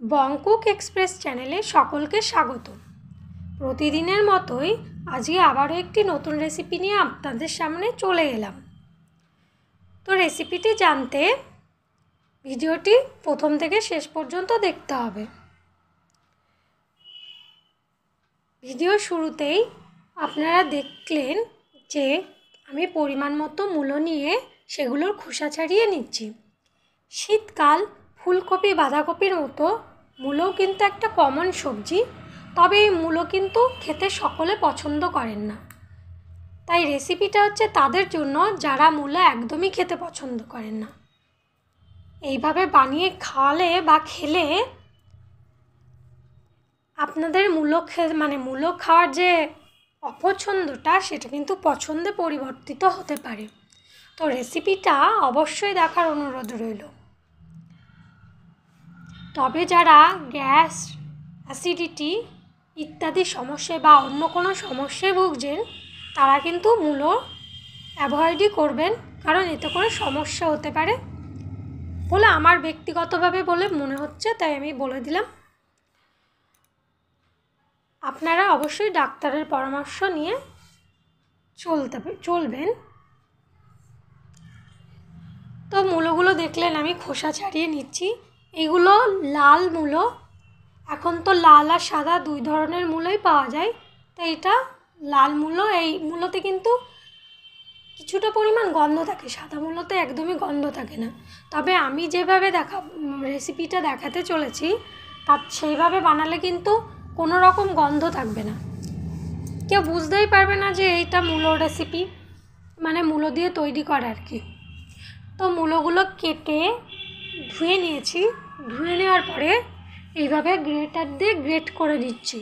বংকুক express চ্যানেলে সকলকে স্বাগত। প্রতিদিনের মতোই আজকে আবারও একটি নতুন রেসিপি নিয়ে আপনাদের সামনে চলে এলাম। তো রেসিপিটি জানতে ভিডিওটি প্রথম থেকে শেষ পর্যন্ত দেখতে হবে। ভিডিও শুরুতেই আপনারা দেখলেন যে আমি পরিমাণ মতো মূলো নিয়ে সেগুলোর খোসা ছাড়িয়ে নিচ্ছি। শীতকাল ফুলকপি বাঁধাকপির মতো মূলোও কিন্তু একটা কমন সবজি, তবে এই মূলো কিন্তু খেতে সকলে পছন্দ করেন না। তাই রেসিপিটা হচ্ছে তাদের জন্য যারা মূলো একদমই খেতে পছন্দ করেন না। এইভাবে বানিয়ে খাওয়ালে বা খেলে আপনাদের মূলো খাওয়ার যে অপছন্দটা সেটা কিন্তু পছন্দে পরিবর্তিত হতে পারে। তো রেসিপিটা অবশ্যই দেখার অনুরোধ রইল। তবে যারা গ্যাস, অ্যাসিডিটি ইত্যাদি সমস্যায় বা অন্য কোনো সমস্যায় ভুগছেন তারা কিন্তু মূলো অ্যাভয়েডই করবেন, কারণ এতে করে সমস্যা হতে পারে বলে আমার ব্যক্তিগতভাবে বলে মনে হচ্ছে, তাই আমি বলে দিলাম। আপনারা অবশ্যই ডাক্তারের পরামর্শ নিয়ে চলবেন। তো মূলোগুলো দেখলেন আমি খোসা ছাড়িয়ে নিচ্ছি। এগুলো লাল মূলো। এখন তো লাল আর সাদা দুই ধরনের মূলোই পাওয়া যায়। তো এটা লাল মূলো। এই মূলোতে কিন্তু কিছুটা পরিমাণ গন্ধ থাকে, সাদা মূলোতে একদমই গন্ধ থাকে না। তবে আমি যেভাবে রেসিপিটা দেখাতে চলেছি তার সেইভাবে বানালে কিন্তু কোনো রকম গন্ধ থাকবে না, কেউ বুঝতেই পারবে না যে এইটা মূলো রেসিপি, মানে মূলো দিয়ে তৈরি করা আর কি। তো মূলোগুলো কেটে ধুয়ে নিয়েছি। ধুয়ে নেওয়ার পরে এইভাবে গ্রেটার দিয়ে গ্রেট করে দিচ্ছি।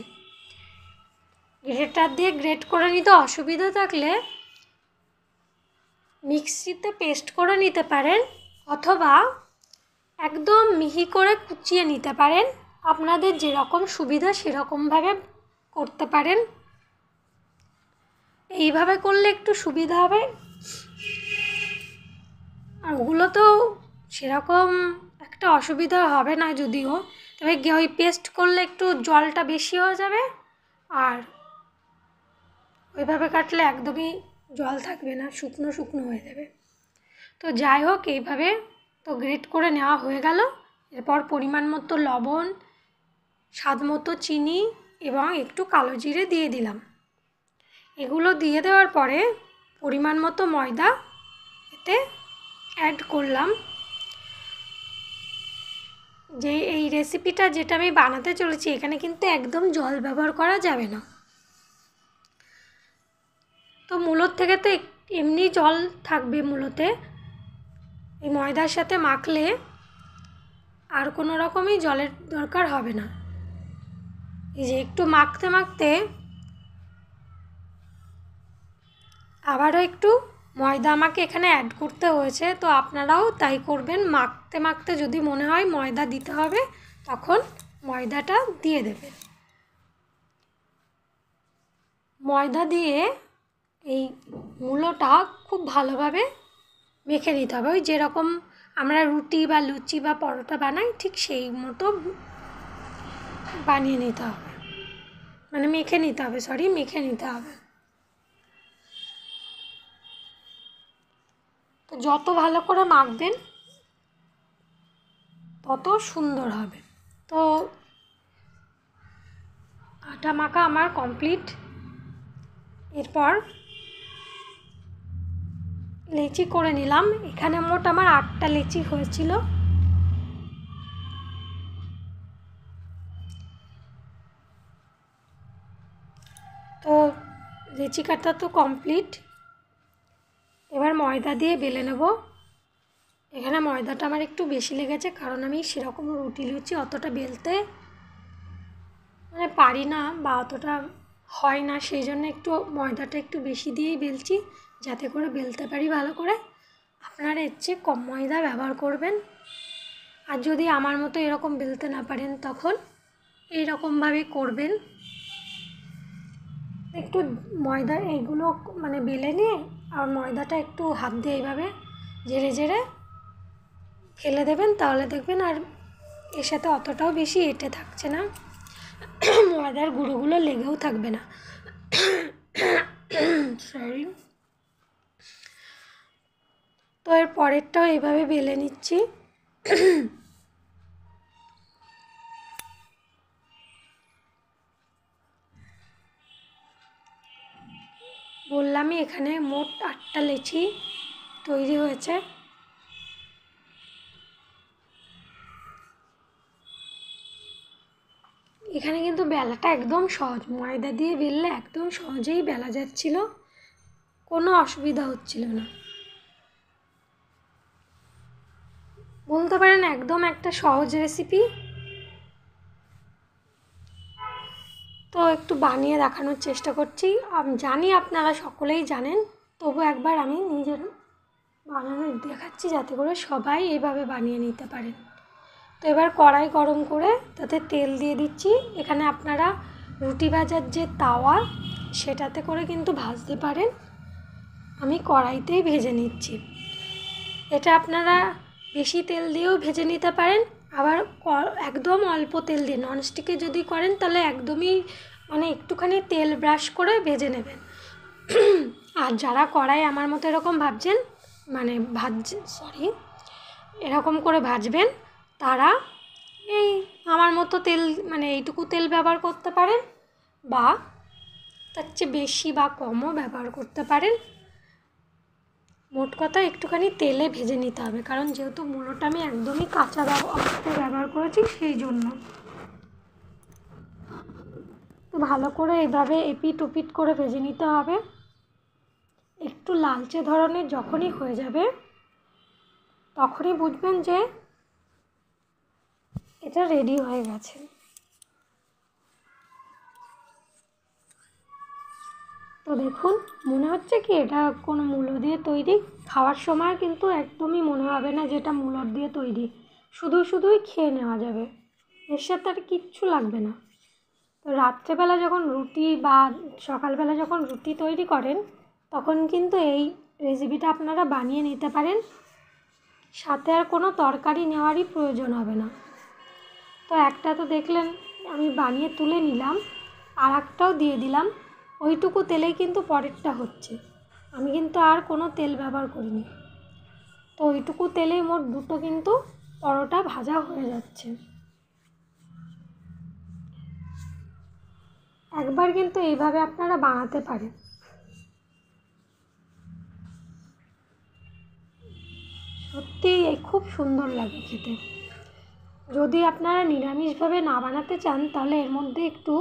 গ্রেটার দিয়ে গ্রেট করে নিতে অসুবিধা থাকলে মিক্সিতে পেস্ট করে নিতে পারেন, অথবা একদম মিহি করে কুচিয়ে নিতে পারেন। আপনাদের যেরকম সুবিধা সেরকমভাবে করতে পারেন। এইভাবে করলে একটু সুবিধা হবে। আর ওগুলো তো সেরকম একটা অসুবিধা হবে না যদিও, তবে ওই পেস্ট করলে একটু জলটা বেশি হয়ে যাবে, আর ওইভাবে কাটলে একদমই জল থাকবে না, শুকনো শুকনো হয়ে যাবে। তো যাই হোক, এইভাবে তো গ্রেট করে নেওয়া হয়ে গেল। এরপর পরিমাণ মতো লবণ, স্বাদ মতো চিনি এবং একটু কালো জিরে দিয়ে দিলাম। এগুলো দিয়ে দেওয়ার পরে পরিমাণ মতো ময়দা এতে অ্যাড করলাম। যে এই রেসিপিটা যেটা আমি বানাতে চলেছি এখানে কিন্তু একদম জল ব্যবহার করা যাবে না। তো মূলোর থেকে তো এমনি জল থাকবে মূলোতে, এই ময়দার সাথে মাখলে আর কোনো রকমই জলের দরকার হবে না। এই যে একটু মাখতে মাখতে আবারও একটু ময়দা আমাকে এখানে অ্যাড করতে হয়েছে। তো আপনারাও তাই করবেন, মাখতে মাখতে যদি মনে হয় ময়দা দিতে হবে তখন ময়দাটা দিয়ে দেবেন। ময়দা দিয়ে এই মূলোটা খুব ভালোভাবে মেখে নিতে হবে। ওই যেরকম আমরা রুটি বা লুচি বা পরোটা বানাই ঠিক সেই মতো বানিয়ে নিতে হবে, মানে মেখে নিতে হবে। তো যত ভালো করে মাখবেন তত সুন্দর হবে। তো আটা মাখা আমার কমপ্লিট। এরপর লেচি করে নিলাম। এখানে মোট আমার 8টা লেচি হয়েছিল। তো লেচি কাটা তো কমপ্লিট। এবার ময়দা দিয়ে বেলে নেব। এখানে ময়দাটা আমার একটু বেশি লেগেছে, কারণ আমি সেরকম রুটি লুচি অতটা বেলতে পারি না বা অতটা হয় না, সেই জন্য একটু ময়দাটা একটু বেশি দিয়েই বেলছি, যাতে করে বেলতে পারি ভালো করে। আপনারা এর চেয়ে কম ময়দা ব্যবহার করবেন। আর যদি আমার মতো এরকম বেলতে না পারেন তখন এইরকমভাবেই করবেন। একটু ময়দা এইগুলো বেলে নিয়ে আর ময়দাটা একটু হাত দিয়ে এইভাবে ঝেড়ে ঝেড়ে ফেলে দেবেন, তাহলে দেখবেন আর এর সাথে অতটাও বেশি এঁটে থাকছে না, ময়দার গুঁড়োগুলো লেগেও থাকবে না। সরি। তো এর পরেরটাও এইভাবে বেলে নিচ্ছি। বললামই এখানে মোট 8টা লেচি তৈরি হয়েছে। এখানে কিন্তু বেলাটা একদম সহজ, ময়দা দিয়ে বেললে একদম সহজেই বেলা যাচ্ছিল, কোনো অসুবিধা হচ্ছিল না। বলতে পারেন একদম একটা সহজ রেসিপি। তো একটু বানিয়ে দেখানোর চেষ্টা করছি। আমি জানি আপনারা সকলেই জানেন, তবু একবার আমি নিজের বানানো দেখাচ্ছি যাতে করে সবাই এইভাবে বানিয়ে নিতে পারেন। তো এবার কড়াই গরম করে তাতে তেল দিয়ে দিচ্ছি। এখানে আপনারা রুটি ভাজার যে তাওয়া সেটাতে করে কিন্তু ভাজতে পারেন, আমি কড়াইতেই ভেজে নিচ্ছি। এটা আপনারা বেশি তেল দিয়েও ভেজে নিতে পারেন, আবার একদম অল্প তেল দিয়ে ননস্টিকে যদি করেন তাহলে একদমই মানে একটুখানি তেল ব্রাশ করে ভেজে নেবেন। আর যারা কড়াই আমার মতো এরকম ভাবছেন মানে এরকম করে ভাজবেন, তারা এই আমার মতো তেল মানে এইটুকু তেল ব্যবহার করতে পারেন, বা তার চেয়ে বেশি বা কমও ব্যবহার করতে পারেন। মোট কথা একটুখানি তেলে ভেজে নিতে হবে, কারণ যেহেতু মূলোটা আমি একদমই কাঁচা অবস্থায় ব্যবহার করেছি সেই জন্য। তো ভালো করে এইভাবে এপিট ওপিট করে ভেজে নিতে হবে। একটু লালচে ধরনের যখনই হয়ে যাবে তখনই বুঝবেন যে এটা রেডি হয়ে গেছে। তো দেখুন, মনে হচ্ছে কি এটা কোনো মূলো দিয়ে তৈরি? খাওয়ার সময় কিন্তু একদমই মনে হবে না যেটা মূলোর দিয়ে তৈরি, শুধুই খেয়ে নেওয়া যাবে, এর সাথে আর কিচ্ছু লাগবে না। তো রাত্রেবেলা যখন রুটি বা সকালবেলা যখন রুটি তৈরি করেন তখন কিন্তু এই রেসিপিটা আপনারা বানিয়ে নিতে পারেন, সাথে আর কোনো তরকারি নেওয়ারই প্রয়োজন হবে না। তো একটা তো দেখলেন আমি বানিয়ে তুলে নিলাম, আর একটাও দিয়ে দিলাম। ওইটুকু তেলেই কিন্তু পরেরটা হচ্ছে, আমি কিন্তু আর কোনো তেল ব্যবহার করিনি। তো ওইটুকু তেলেই মোট দুটো কিন্তু পরোটা ভাজা হয়ে যাচ্ছে। একবার কিন্তু এইভাবে আপনারা বানাতে পারেন, সত্যিই খুব সুন্দর লাগে খেতে। যদি আপনারা নিরামিষভাবে না বানাতে চান তাহলে এর মধ্যে একটু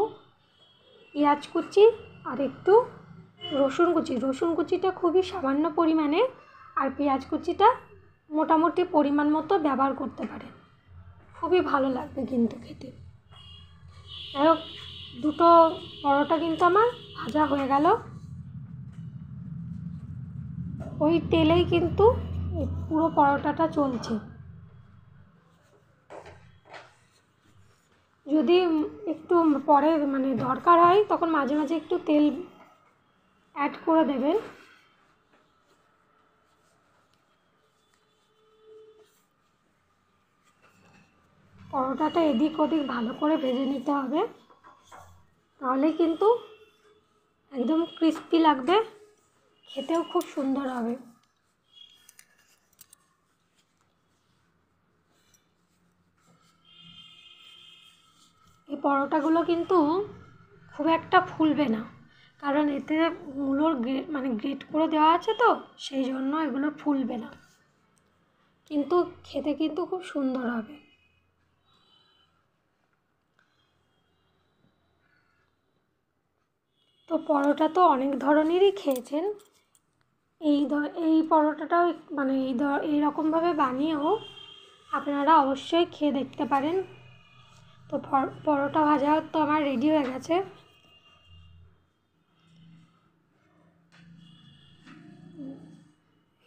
পেঁয়াজ কুচি আর একটু রসুন কুচিটা খুবই সামান্য পরিমাণে, আর পেঁয়াজ কুচিটা মোটামুটি পরিমাণ মতো ব্যবহার করতে পারেন, খুবই ভালো লাগবে কিন্তু খেতে। যাই হোক, দুটো পরোটা কিন্তু আমার ভাজা হয়ে গেল। ওই তেলেই কিন্তু পুরো পরোটাটা চলছে। যদি একটু পরে মানে দরকার হয় তখন মাঝে মাঝে একটু তেল অ্যাড করে দেবেন। পরোটাটা এদিক ওদিক ভালো করে ভেজে নিতে হবে, তাহলে কিন্তু একদম ক্রিস্পি লাগবে, খেতেও খুব সুন্দর হবে। এই পরোটাগুলো কিন্তু খুব একটা ফুলবে না, কারণ এতে মূলোর গ্রেট করে দেওয়া আছে, তো সেই জন্য এগুলো ফুলবে না, কিন্তু খেতে কিন্তু খুব সুন্দর হবে। তো পরোটা তো অনেক ধরনেরই খেয়েছেন, এই পরোটাটাও মানে এইরকমভাবে বানিয়েও আপনারা অবশ্যই খেয়ে দেখতে পারেন। তো পরোটা ভাজা তো আমার রেডি হয়ে গেছে।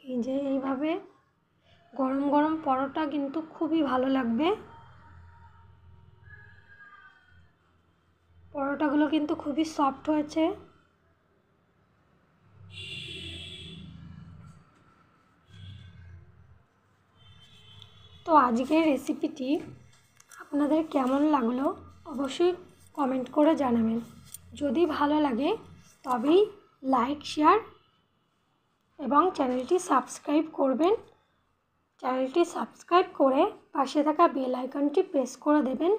এই যে এইভাবে গরম গরম পরোটা কিন্তু খুবই ভালো লাগবে। পরোটাগুলো কিন্তু খুবই সফট হয়েছে। তো আজকের রেসিপিটি আপনাদের কেমন লাগলো অবশ্যই কমেন্ট করে জানাবেন। যদি ভালো লাগে তবেই লাইক, শেয়ার এবং চ্যানেলটি সাবস্ক্রাইব করবেন। চ্যানেলটি সাবস্ক্রাইব করে পাশে থাকা বেল আইকনটি প্রেস করে দেবেন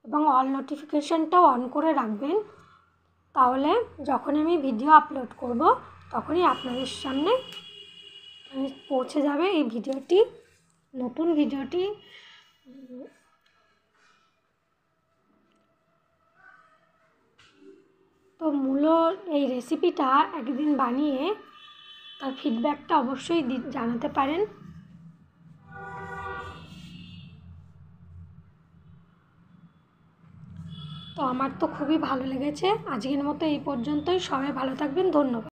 এবং অল নোটিফিকেশনটাও অন করে রাখবেন। তাহলে যখন আমি ভিডিও আপলোড করব তখনই আপনাদের সামনে পৌঁছে যাবে এই ভিডিওটি, নতুন ভিডিওটি। তো মূলোর এই রেসিপিটা একদিন বানিয়ে তার ফিডব্যাকটা অবশ্যই জানাতে পারেন। তো আমার তো খুবই ভালো লেগেছে। আজকের মতো এই পর্যন্তই। সবাই ভালো থাকবেন। ধন্যবাদ।